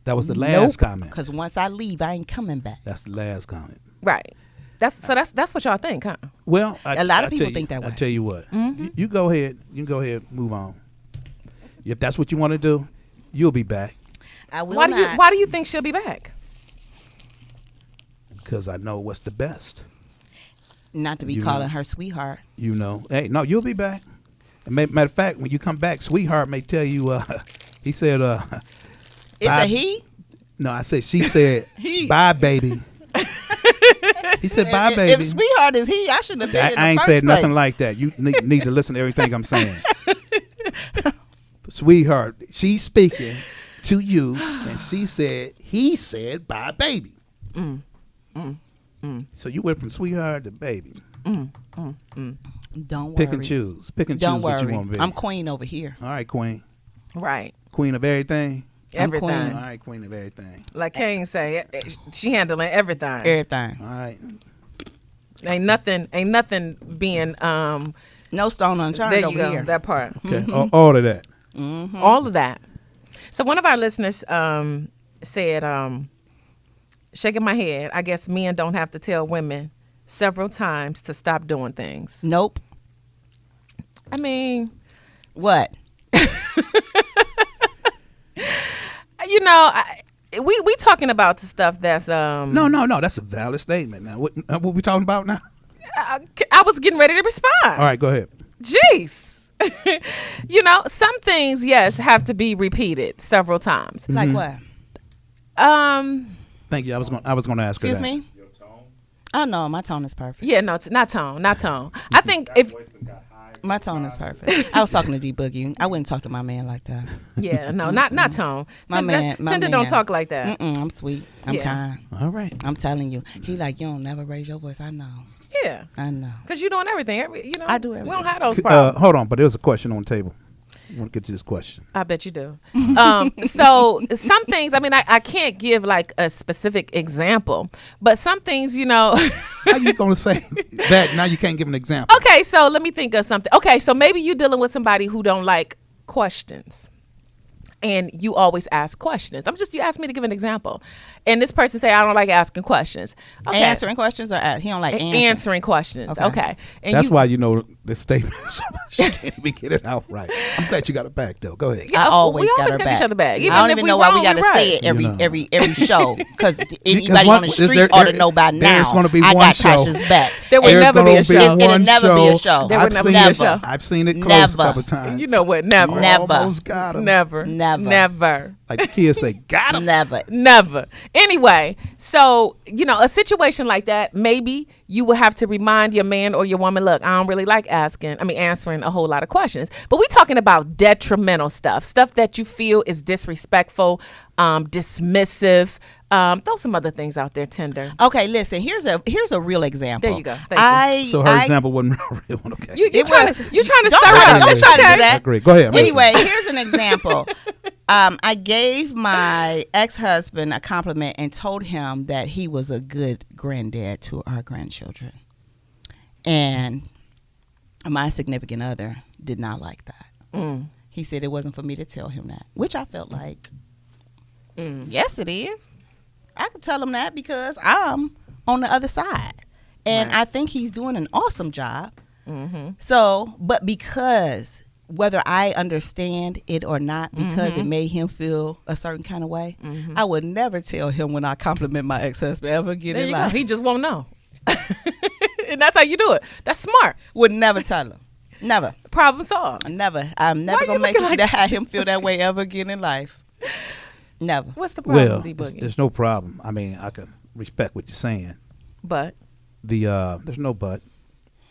That was the last comment. Because once I leave, I ain't coming back. That's the last comment. Right. That's what y'all think, huh? Well, A lot of people tell you- think that way. I tell you what. Mm-hmm. You go ahead. You can go ahead. Move on. If that's what you want to do, you'll be back. I will Why not. do you think she'll be back? Because I know what's the best. Not to be You calling know. her sweetheart. You know. Hey, no, you'll be back. And matter of fact, when you come back, sweetheart may tell you. He said, It's Bye. a he. No, I said she said He. bye, baby. He said bye, baby. If sweetheart is he, I shouldn't have been. I ain't said nothing like that. You need to listen to everything I'm saying. Sweetheart, she's speaking to you, and he said bye, baby. So you went from sweetheart to baby. Don't Pick worry. and choose. Pick and Don't choose worry. what you want to be. I'm queen over here. All right, queen. Right. Queen of everything. Everything. queen. All right, queen of everything. Like King say, she handling everything. Everything. All right. Ain't nothing being No stone unturned there you over go, here. that part. Okay. All of that. All of that. So one of our listeners said, shaking my head, I guess men don't have to tell women several times to stop doing things. Nope. I mean, What? you know, we talking about the stuff that's No. That's a valid statement. Now, what we talking about now? I was getting ready to respond. All right, go ahead. Jeez. You know, some things, yes, have to be repeated several times. Like what? Thank you. I was going to ask her Excuse that. me? Your tone, Oh no, my tone is perfect. Yeah, no, not tone. I think that if voice that got high. My tone is perfect. I was talking to D Boogie. I wouldn't talk to my man like that. yeah, no, not tone. My man- my Tinder don't man. talk like that. I'm sweet. I'm Yeah. kind. All right. I'm telling you. He like, you don't never raise your voice. I know. Yeah, I know. because you're doing everything. You know, I do We don't everything. have those problems. Hold on, but there's a question on the table. I want to get to this question. I bet you do. So some things, I mean, I can't give like a specific example, but some things, you know. How you going to say that now you can't give an example? Okay, so let me think of something. Okay, so maybe you're dealing with somebody who don't like questions. And you always ask questions. You asked me to give an example. And this person say, I don't like asking questions. Okay. Answering questions or he don't like answering? Answering questions. Okay. And That's why you know the statement. She can't even get it out right. I'm glad you got it back, though. Go ahead. I always we got always her got back. each other back. I don't if even we know why we wrong, got to we say right. it every You know. every show because anybody one- on the street there- ought to know by there's now. gonna be I one got show. Tasha's back. There would There's never be gonna a show. It'll one never be a show. There would I've never seen be a it. show. I've seen it close Never. a couple times. You know what? Never. Never. Almost got him. Never. Never. Never. Like the kids say, got him. Never. Never. Anyway, so, you know, a situation like that, maybe you will have to remind your man or your woman, look, I don't really like answering a whole lot of questions. But we're talking about detrimental stuff that you feel is disrespectful, dismissive. Throw some other things out there, tender. Okay, listen. Here's a real example. There you go. Thank you. So her example wasn't a real one. Okay. You're trying to Don't stir try up. to- don't It's try to okay. do that. I agree. Go ahead. I'm Anyway, listening. here's an example. I gave my ex-husband a compliment and told him that he was a good granddad to our grandchildren. And my significant other did not like that. He said it wasn't for me to tell him that, which I felt like, yes, it is. I could tell him that because I'm on the other side. And I think he's doing an awesome job. So, but because whether I understand it or not, because it made him feel a certain kind of way, I would never tell him when I compliment my ex-husband ever again There in you go. life. He just won't know. And that's how you do it. That's smart. Would never tell him. Never. Problem solved. Never. I'm never Why you going to make looking like have that? him feel that way ever again in life. Never. What's the problem, Well, D Boogie? there's no problem. I mean, I can respect what you're saying. But, There's no but.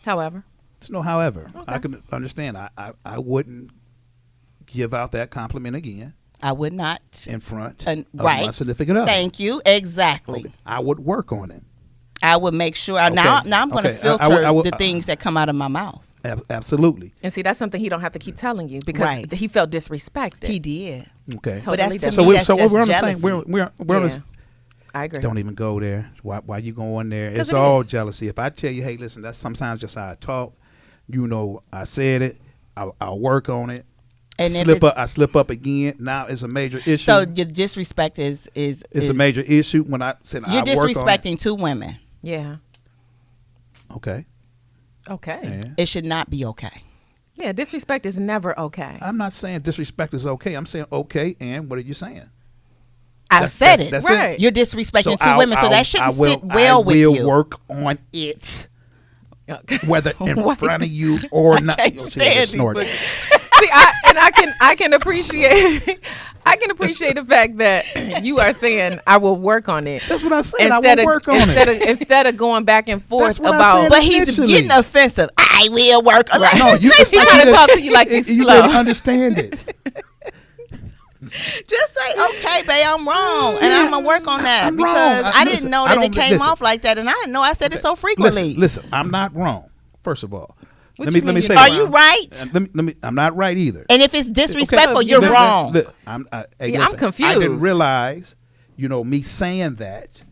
however. There's no however. I can understand. I wouldn't give out that compliment again I would not. in front And- of right. my significant other. Thank you. Exactly. Okay. I would work on it. I would make sure. Now I'm going to Okay. filter I will- the things that come out of my mouth. Absolutely. And see, that's something he don't have to keep telling you because Right. he felt disrespected. He did. Okay. Totally that's to different. So me, we're that's so just we're on the jealousy. same. We're on Yeah. this. I agree. Don't even go there. Why you going there? 'Cause It's it all is. jealousy. If I tell you, hey, listen, that's sometimes just how I talk. You know, I said it. I'll work on it. And if Slip up. it's- I slip up again. Now it's a major issue. So your disrespect is it's a major issue when I said You're I work on it. disrespecting two women. Yeah. Okay. Okay. Yeah. It should not be okay. Yeah, disrespect is never okay. I'm not saying disrespect is okay. I'm saying okay. And what are you saying? I've said it. That's Right. You're disrespecting two I'll- women, so I'll- that shouldn't I will- sit well with I will you. work on it, Okay. whether in Why- front of you or I not. can't Yo, she stand just snorted. these See, I can appreciate the fact that you are saying I will work on it. That's what I said. I will work on it. Instead of going back and forth That's what I about. said. But he's getting offensive. I will work. Like, No, just you say He's trying to talk to you like he's you slow. didn't understand it. Just say, okay, babe, I'm wrong, and I'm gonna work on that I'm wrong. because I didn't Listen, know I that it don't- came listen. off like that, and I didn't know I said it so frequently. Listen, I'm not wrong. First of all, What let you me mean say. you're Are that. you right? Let me. I'm not right either. And if it's disrespectful, Okay. you're Look, wrong. look, hey, I'm listen, I confused. didn't realize, me saying that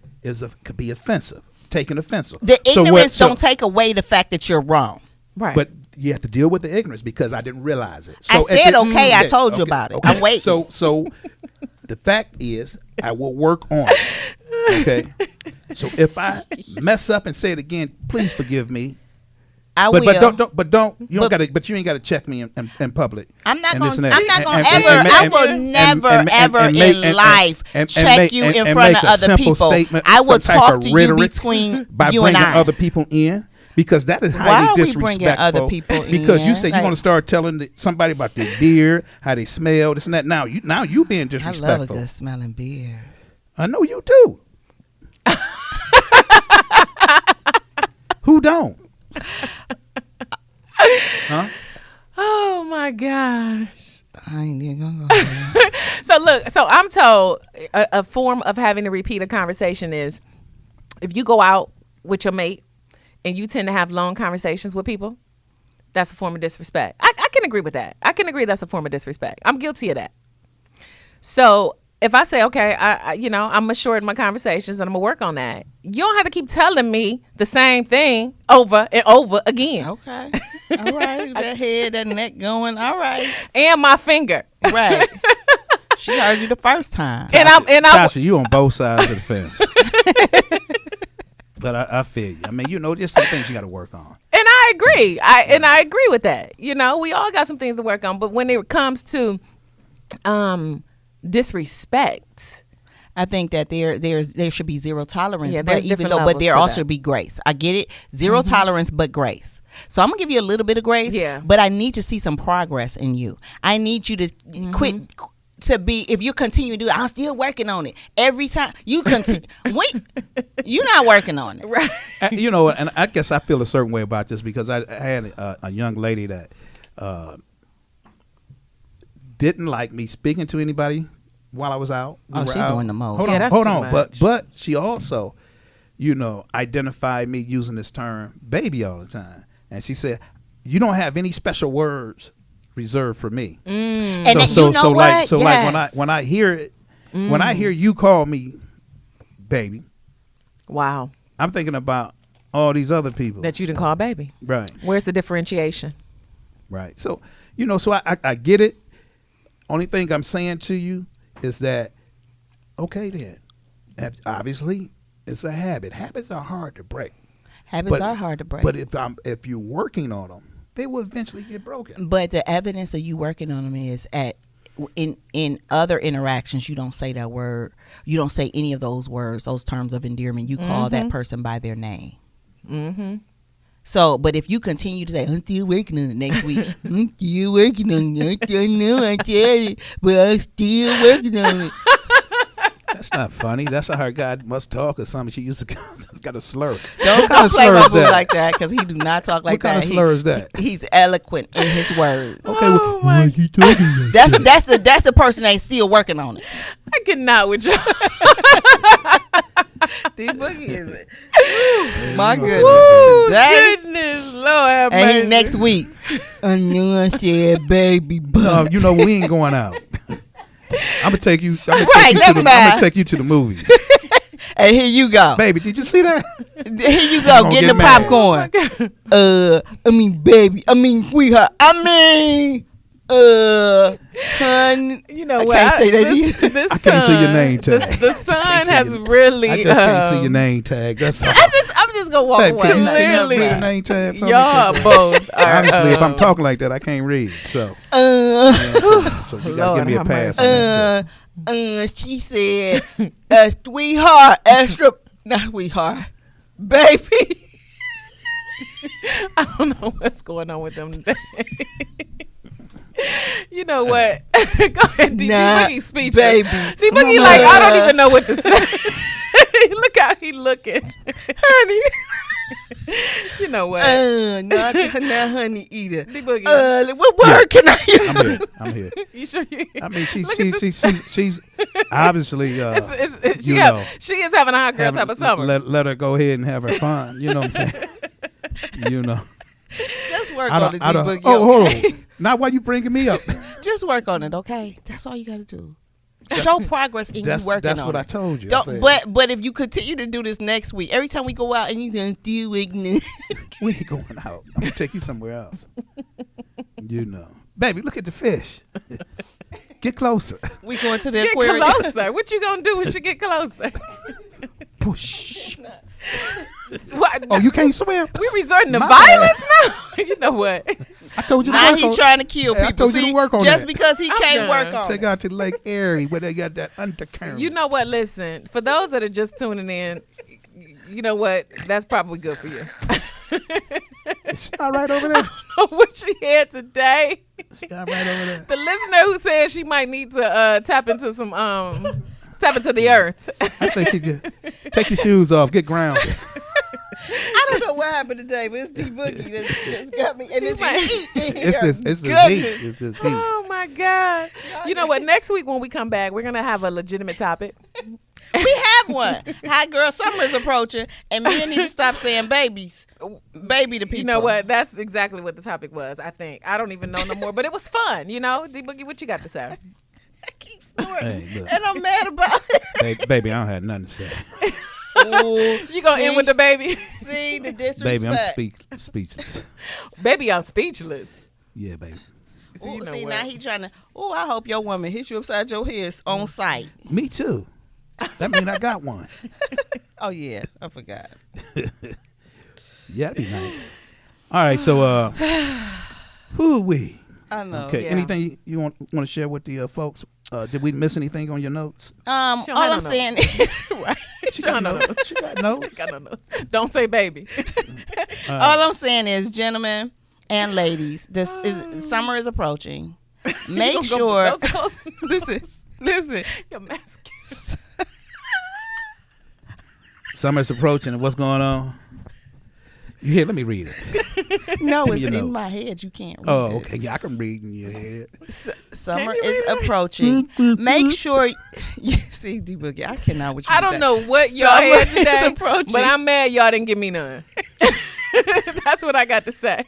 could be offensive, taken offensive. The So ignorance what- don't take away the fact that you're wrong. Right. But you have to deal with the ignorance because I didn't realize it. I at said the- okay, I told you about it. I'm waiting. So the fact is, I will work on it. Okay. So if I mess up and say it again, please forgive me. I But will. but you ain't got to check me in public. I'm not and going. this and I'm that. not going And- to and- ever. and- I and- will and- never, and- ever and in make- life and check make- you and- in and front make of a other simple people. statement, I will some type talk of to you rhetoric between by you and bringing I. other people in. Because that is Why highly are we disrespectful. bringing other people because you in? said you're Like- going to start telling somebody about their beard, how they smell, this and that. Now you being I disrespectful. love a good smelling beer. I know you do. Who don't? Huh? Oh my gosh. I ain't even gonna go there. So I'm told a form of having to repeat a conversation is if you go out with your mate and you tend to have long conversations with people, that's a form of disrespect. I can agree with that. I can agree that's a form of disrespect. I'm guilty of that. So if I say, okay, I'm assured in my conversations and I'm gonna work on that, you don't have to keep telling me the same thing over and over again. Okay. All right. That head, that neck going. All right. And my finger. Right. She heard you the first time. And I'm Tasha, you on both sides of the fence. But I feel you. I mean, just some things you got to work on. And I agree. I agree with that. We all got some things to work on. But when it comes to disrespect, I think that there should be zero tolerance. Yeah, but there's different levels there to also that. should be grace. I get it. 0 tolerance, but grace. So I'm gonna give you a little bit of grace. Yeah. But I need to see some progress in you. I need you to quit. To be, if you continue to do it, I'm still working on it. Every time you continue, you're not working on it. right? And I guess I feel a certain way about this because I had a young lady that didn't like me speaking to anybody while I was out. Oh, she doing the most. Hold Yeah, on, that's hold too on. much. But she also, identified me using this term "baby" all the time, and she said, "You don't have any special words reserved for me." And then, you know what? Like when I hear it, when I hear you call me baby, Wow. I'm thinking about all these other people. That you didn't call baby. Right. Where's the differentiation? Right. So, so I get it. Only thing I'm saying to you is that, okay, then, obviously, it's a habit. Habits are hard to break. Habits are hard to break. But if you're working on them, they will eventually get broken. But the evidence of you working on them is in other interactions, you don't say that word. You don't say any of those words, those terms of endearment. You call that person by their name. Mm-hmm. So, but if you continue to say, I'm still working on it next week, I'm still working on it. I know I said it, but I'm still working on it. That's not funny. That's how her God must talk or something. She used to got a slur. Don't play my boo like that because he do not talk like What kind that. of slur is that? He's eloquent in his words. Okay, why are you talking like That's the person that's still working on it. I cannot with you. D-Boogie is it? My goodness. Woo, Today, goodness, Lord have and mercy. he next week. I know I said baby, but we ain't going out. I'm gonna take you. I'm Right, never I'm mind. gonna take you to the movies, and here you go. baby. Did you see that? Here you I'm go, gonna getting the get mad. popcorn. Baby. Sweetheart. Hun. You know I what? can't say that either. This I can't see your name son- tag. The Just sun can't see has your- really. I just can't see your name tag. That's all. I'm just gonna walk Babe, away. can you Clearly. read a name tag for me? Y'all both are. Obviously, if I'm talking like that, I can't read. So, so you gotta Lord give me a have pass. mercy. On that, She said, sweetheart, extra, not sweetheart, baby. I don't know what's going on with them today. You know what? Go ahead, D Boogie speech. baby. D Boogie like I don't even know what to say. Look how he looking, honey. You know what? Not honey either. D Boogie. What word can I use? I'm here. You sure? I mean, she's obviously, she is having a hot girl type of summer. Let her go ahead and have her fun. You know what I'm saying? You know. Just work on it, D Boogie. Oh, hold on. Not why you bringing me up. Just work on it, okay? That's all you got to do. Show progress in you working on it. That's what I told you. But if you continue to do this next week, every time we go out and you gonna deal with me. We ain't going out. I'm gonna take you somewhere else. You know, baby, look at the fish. Get closer. We going to the Get aquarium. closer. What you gonna do when she get closer? Push. What? Oh, you can't swim? We resorting to My violence now? You know what? I told you to Now work he on trying to kill Hey, I people. told you to See, work on just that. because he can't done. work on Take it. out to Lake Erie where they got that undercurrent. You know what? Listen, for those that are just tuning in, you know what? That's probably good for you. Is she all right over there? What she had today. She all right over there? The listener who said she might need to tap into the earth. I think she just take your shoes off, get grounded. I don't know what happened today, but it's D Boogie that's got me. And it's heat in here. It's this heat. Goodness. It's this heat. Oh my God. You know what? Next week when we come back, we're gonna have a legitimate topic. We have one. Hot girl summer is approaching, and men need to stop saying babies. Baby to people. You know what? That's exactly what the topic was, I think. I don't even know no more, but it was fun, you know? D Boogie, what you got to say? I keep snorting, Hey, look. and I'm mad about it. Baby, I don't have nothing to say. Ooh, You gonna end with the baby? See the disrespect. Baby, I'm speechless. Baby, I'm speechless. Yeah, baby. See, you know See what? now he trying to. Oh, I hope your woman hit you upside your head on sight. Me too. That mean I got one. Oh yeah, I forgot. Yeah, that'd be nice. All right, so who are we? I know. Okay, Yeah. anything you want to share with the folks? Did we miss anything on your notes? All She don't have I'm no saying notes. is, right. She don't know. She got notes. She got no notes. Don't say baby. All I'm saying is, gentlemen and ladies, this is summer is approaching. Make You gonna sure. go close? Listen. Your mask. Summer's approaching, and what's going on? You here? Let me read it. No, Give me it's your in notes. my head. You can't read Oh, it. okay. Yeah, I can read in your head. Summer you is read it? approaching. Make sure you see D Boogie. I cannot with you. I with don't that. know what y'all Summer had is today, approaching. but I'm mad y'all didn't give me none. That's what I got to say.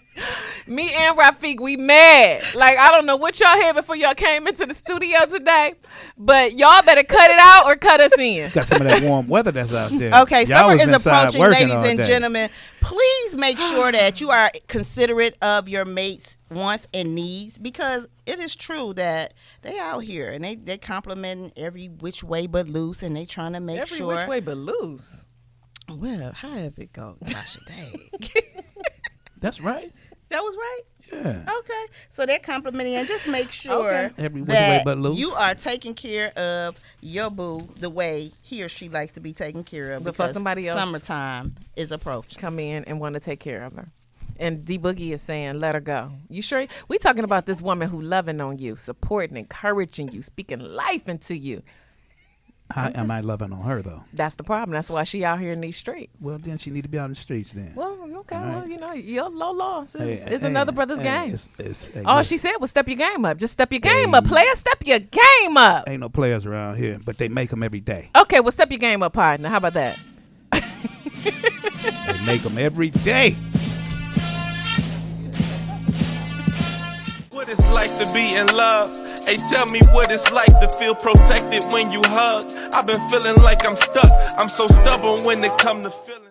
Me and Rafiq, we mad. Like, I don't know what y'all had before y'all came into the studio today, but y'all better cut it out or cut us in. Got some of that warm weather that's out there. Okay, Y'all summer was is inside approaching, working ladies all and day. gentlemen. Please make sure that you are considerate of your mates' wants and needs, because it is true that they out here and they complimenting every which way but loose, and they trying to make Every sure. which way but loose. Well, how have it go, Tasha? Dang. That's right. That was right. Yeah. Okay, so they're complimenting, and just make sure Okay. Every which way that but loose. you are taking care of your boo the way he or she likes to be taken care of. Before because somebody else- summertime is approaching. Come in and want to take care of her. And D Boogie is saying, let her go. You sure? We talking about this woman who loving on you, supporting, encouraging you, speaking life into you. How am I loving on her though? That's the problem. That's why she out here in these streets. Well, then she need to be out in the streets then. Well, okay. All Well, right. you know, your low loss is Hey, another brother's game. Hey, All look, she said was step your game up. Just step your game up, player. Step your game up. ain't no players around here, but they make them every day. Okay, well, step your game up, partner. How about that? They make them every day. What it's like to be in love. Hey, tell me what it's like to feel protected when you hug. I've been feeling like I'm stuck. I'm so stubborn when it come to feeling.